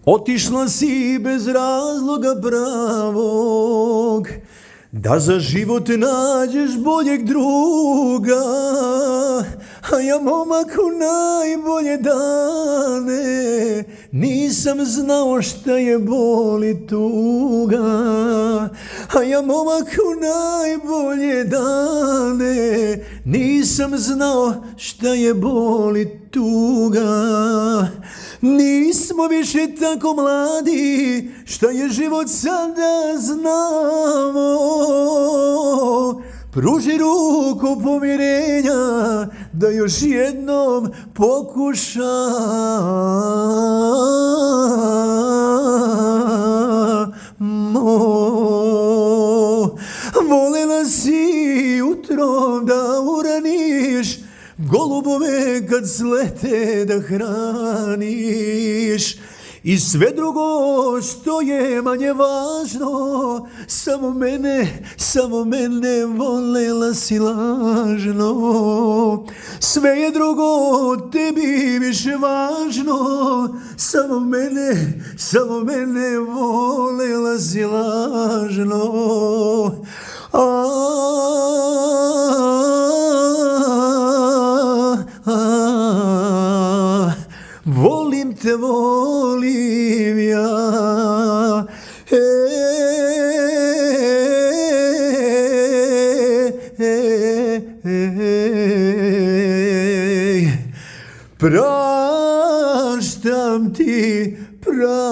Otišla si bez razloga pravog, da za život nađeš boljeg druga. A ja, momak, u najbolje dane nisam znao šta je bol i tuga. A ja, momak, u najbolje dane nisam znao šta je bol i tuga. Nismo više tako mladi, šta je život sada znamo. Pruži ruku pomirenja, da još jednom pokušamo. Volela si utrom da uraniš, golubove kad slete da hraniš. I sve drugo što je manje važno, samo mene volela si lažno. Sve je drugo tebi više važno, samo mene volela si lažno. Volim te, volim ja. Praštam ti, praštam.